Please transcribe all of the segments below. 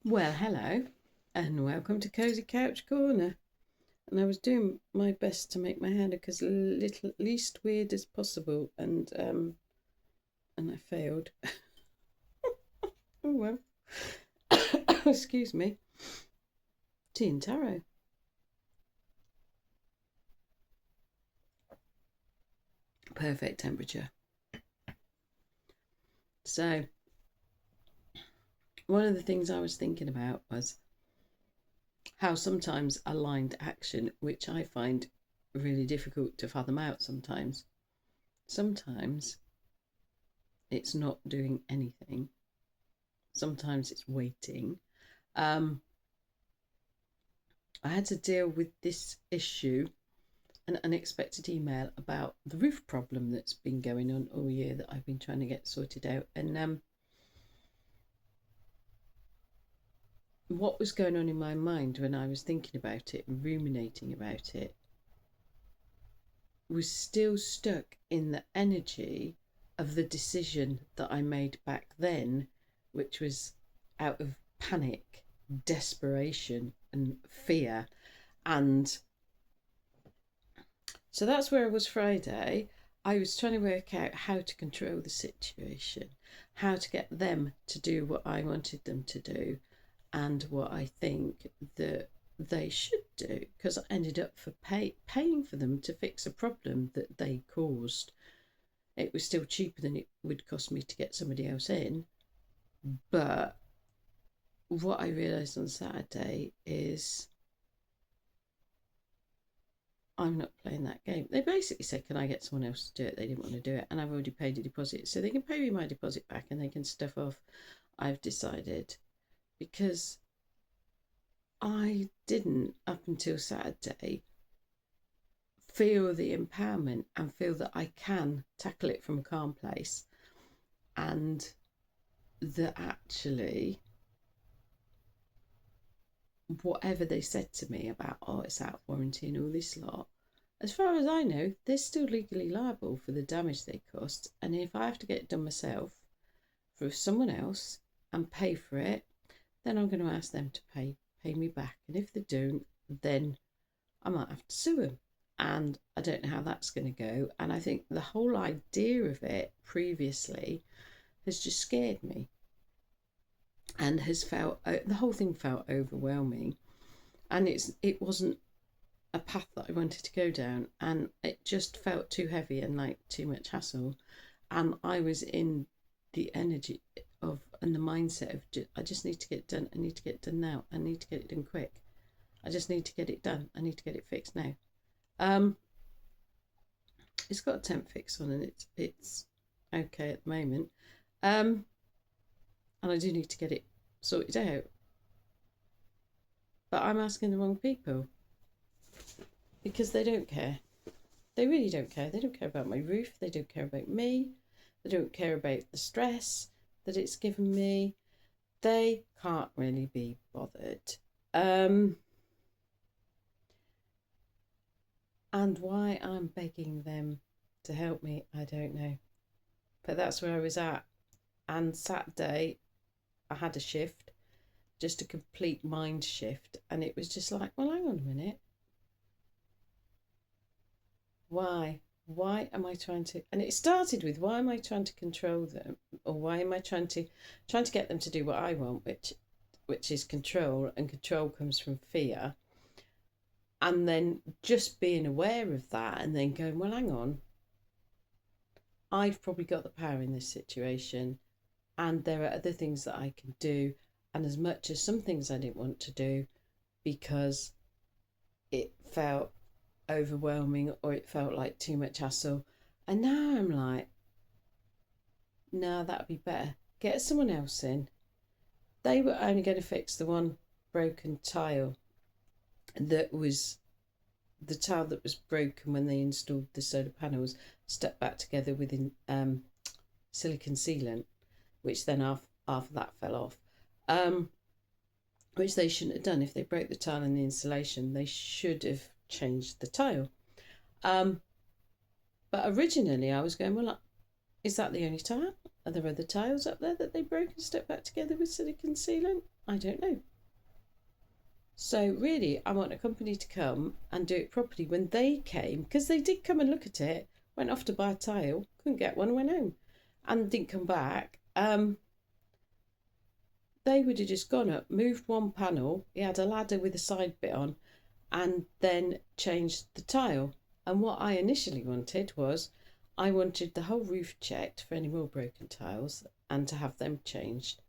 Well, hello, and welcome to Cozy Couch Corner. And I was doing my best to make my hair look as least weird as possible, and I failed. Oh well. Excuse me. Tea and taro. Perfect temperature. So, one of the things I was thinking about was how sometimes aligned action, which I find really difficult to fathom out sometimes it's not doing anything. Sometimes it's waiting. Um, I had to deal with this issue, an unexpected email about the roof problem that's been going on all year that I've been trying to get sorted out. And what was going on in my mind when I was thinking about it and ruminating about it was still stuck in the energy of the decision that I made back then, which was out of panic, desperation, and fear. And so that's where I was Friday. I was trying to work out how to control the situation, how to get them to do what I wanted them to do, and what I think that they should do. Because I ended up paying for them to fix a problem that they caused. It was still cheaper than it would cost me to get somebody else in. But what I realised on Saturday is I'm not playing that game. They basically said, can I get someone else to do it? They didn't want to do it. And I've already paid a deposit. So they can pay me my deposit back and they can stuff off. I've decided. Because I didn't, up until Saturday, feel the empowerment and feel that I can tackle it from a calm place. And that actually, whatever they said to me about, oh, it's out of warranty and all this lot, as far as I know, they're still legally liable for the damage they caused. And if I have to get it done myself for someone else and pay for it, then I'm going to ask them to pay me back. And if they don't, then I might have to sue them. And I don't know how that's going to go. And I think the whole idea of it previously has just scared me and has felt, the whole thing felt overwhelming. And it wasn't a path that I wanted to go down, and it just felt too heavy and like too much hassle. And I was in the energy of and the mindset of I just need to get it done. I need to get it done now. I need to get it done quick. I just need to get it done. I need to get it fixed now. Um, it's got a temp fix on, and it's okay at the moment. And I do need to get it sorted out. But I'm asking the wrong people because they don't care. They really don't care. They don't care about my roof. They don't care about me. They don't care about the stress that it's given me. They can't really be bothered. And why I'm begging them to help me, I don't know. But that's where I was at. And Saturday, I had a shift, just a complete mind shift. And it was just like, well, hang on a minute. Why? Why am I trying to? And it started with, why am I trying to control them, or why am I trying to get them to do what I want, which is control, and control comes from fear. And then just being aware of that, and then going, well, hang on, I've probably got the power in this situation, and there are other things that I can do. And as much as some things I didn't want to do because it felt overwhelming or it felt like too much hassle. And now I'm like, no, that'd be better. Get someone else in. They were only going to fix the one broken tile that was the tile that was broken when they installed the solar panels, stuck back together with silicon sealant, which then after that fell off. Which they shouldn't have done. If they broke the tile in the insulation, they should have changed the tile. But originally I was going, well, is that the only tile? Are there other tiles up there that they broke and stuck back together with silicone sealant? I don't know. So really, I want a company to come and do it properly. When they came, because they did come and look at it, went off to buy a tile, couldn't get one, went home, and didn't come back. They would have just gone up, moved one panel. He had a ladder with a side bit on, and then changed the tile. And what I initially wanted was, I wanted the whole roof checked for any more broken tiles and to have them changed.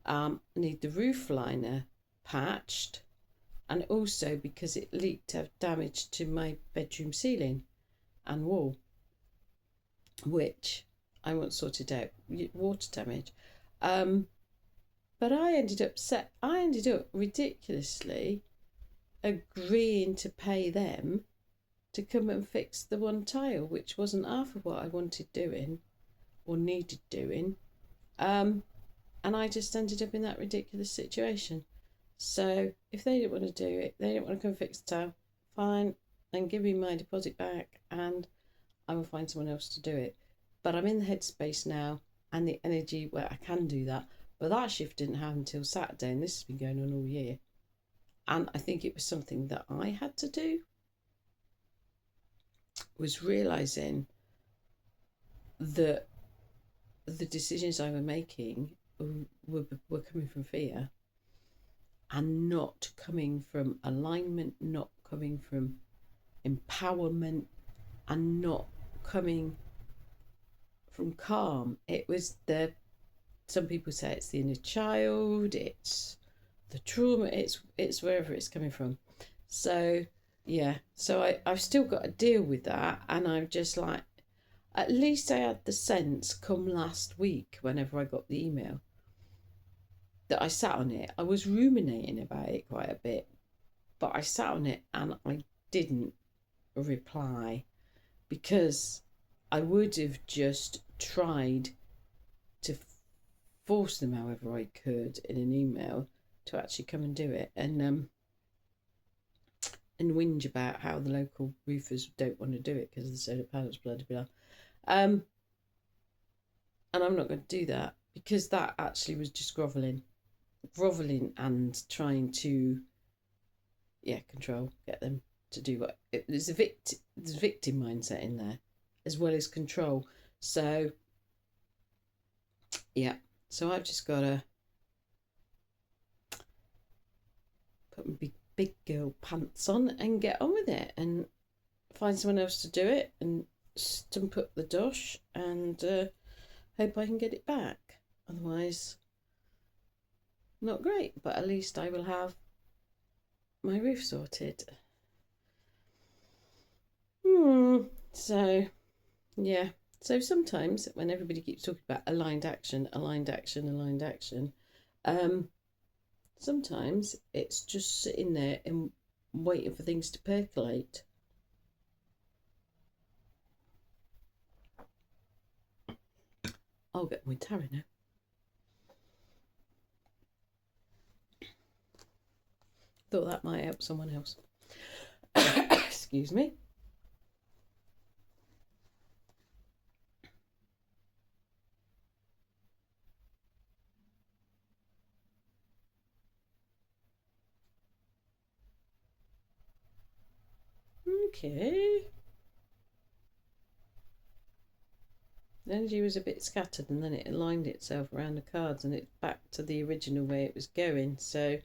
I need the roof liner patched, and also because it leaked, have damage to my bedroom ceiling and wall, which I want sorted out. Water damage. But I ended up ridiculously agreeing to pay them to come and fix the one tile, which wasn't half of what I wanted doing or needed doing. And I just ended up in that ridiculous situation. So if they didn't want to do it, they didn't want to come fix the tile, fine, then give me my deposit back and I will find someone else to do it. But I'm in the headspace now and the energy where I can do that. But that shift didn't happen until Saturday, and this has been going on all year. And I think it was something that I had to do, was realising that the decisions I was making were coming from fear and not coming from alignment, not coming from empowerment, and not coming from calm. It was some people say it's the inner child, it's the trauma, it's wherever it's coming from. So yeah, so I've still got to deal with that, and I'm just like, at least I had the sense come last week whenever I got the email that I sat on it. I was ruminating about it quite a bit, but I sat on it and I didn't reply, because I would have just tried to force them however I could in an email to actually come and do it, and whinge about how the local roofers don't want to do it because of the solar panels, blah blah blah. And I'm not going to do that, because that actually was just grovelling and trying to control, get them to do what there's a victim mindset in there as well as control. So yeah, so I've just got to put my big girl pants on and get on with it and find someone else to do it and stump up the dosh and hope I can get it back. Otherwise, not great, but at least I will have my roof sorted. So yeah, so sometimes when everybody keeps talking about aligned action, sometimes it's just sitting there and waiting for things to percolate. I'll get my tarot now. Thought that might help someone else. Excuse me. Okay. The energy was a bit scattered and then it aligned itself around the cards and it's back to the original way it was going. So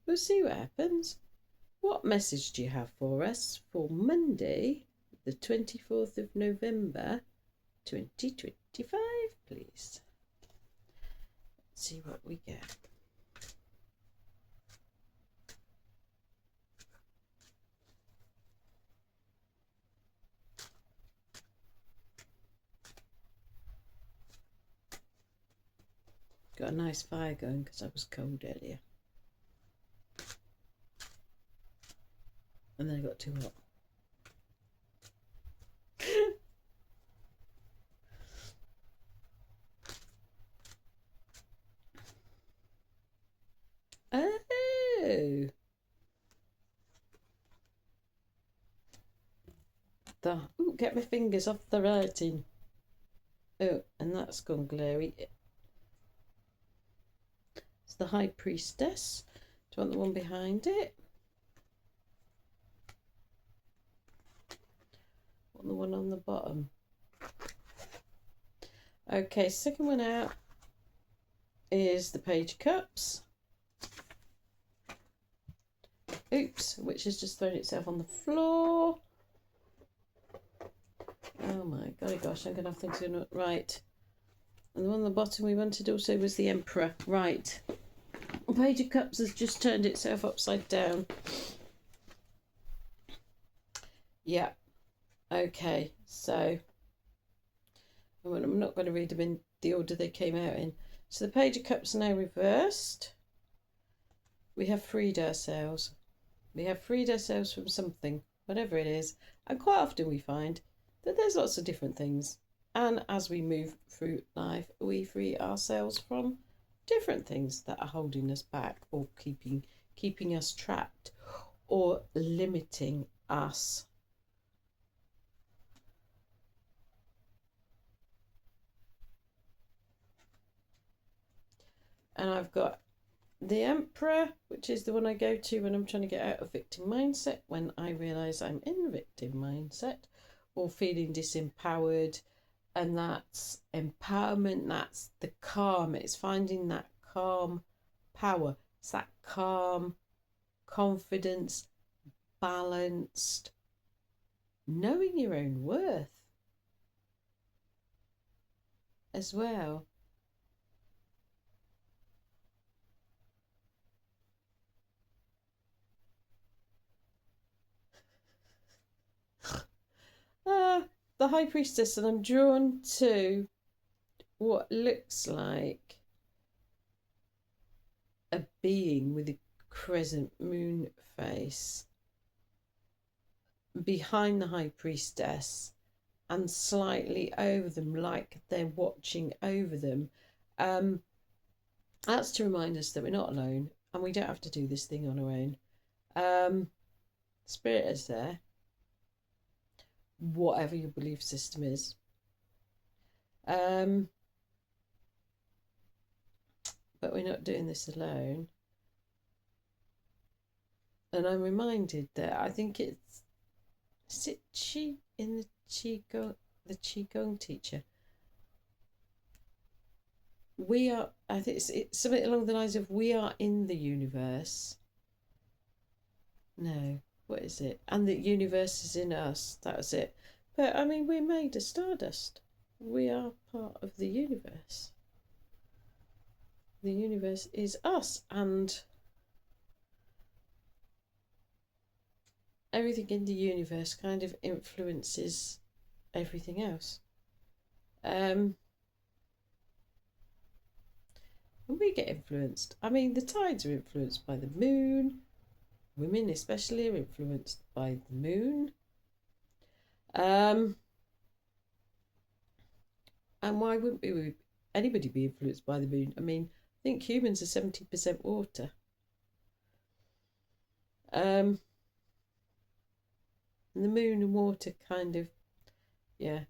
we'll see what happens. What message do you have for us for Monday, the 24th of November, 2025, please? Let's see what we get. Got a nice fire going because I was cold earlier. And then I got too hot. Oh. Get my fingers off the writing. Oh, and that's gone glary. It's the High Priestess. Do you want the one behind it? Want the one on the bottom? Okay, second one out is the Page of Cups. Oops, which has just thrown itself on the floor. Oh my golly gosh, I'm going to have things going right. And the one on the bottom we wanted also was the Emperor. Right. The Page of Cups has just turned itself upside down. Yeah. Okay, so I'm not going to read them in the order they came out in. So the Page of Cups now reversed. We have freed ourselves. We have freed ourselves from something, whatever it is. And quite often we find that there's lots of different things. And as we move through life, we free ourselves from different things that are holding us back or keeping us trapped or limiting us. And I've got the Emperor, which is the one I go to when I'm trying to get out of victim mindset, when I realise I'm in victim mindset or feeling disempowered. And that's empowerment, that's the calm. It's finding that calm power. It's that calm, confidence, balanced, knowing your own worth as well. The High Priestess, and I'm drawn to what looks like a being with a crescent moon face behind the High Priestess and slightly over them, like they're watching over them. That's to remind us that we're not alone and we don't have to do this thing on our own. Spirit is there, whatever your belief system is. But we're not doing this alone. And I'm reminded that I think is it Qi in the Qigong teacher? We are, I think it's something along the lines of we are in the universe. No, what is it? And the universe is in us. That was it. But I mean, we're made of stardust. We are part of the universe. The universe is us, and everything in the universe kind of influences everything else. And we get influenced. I mean, the tides are influenced by the moon. Women especially are influenced by the moon. And why wouldn't anybody be influenced by the moon? I mean, I think humans are 70% water. And the moon and water kind of, go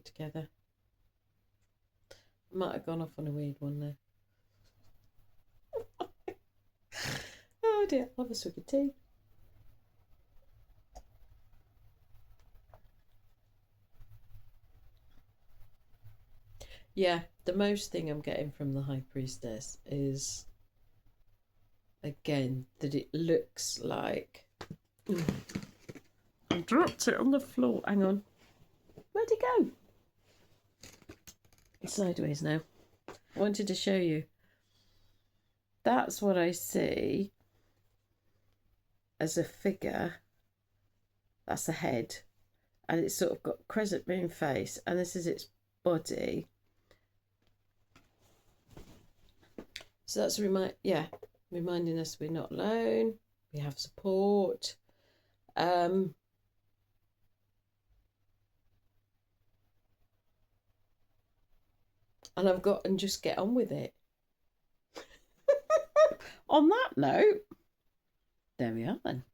together. Might have gone off on a weird one there. Oh dear, I'll have a swig of tea. Yeah, the most thing I'm getting from the High Priestess is, again, that it looks like... I dropped it on the floor. Hang on. Where'd it go? It's sideways now. I wanted to show you. That's what I see as a figure. That's the head. And it's sort of got crescent moon face. And this is its body. So that's reminding us we're not alone. We have support. And just get on with it. On that note, there we are then.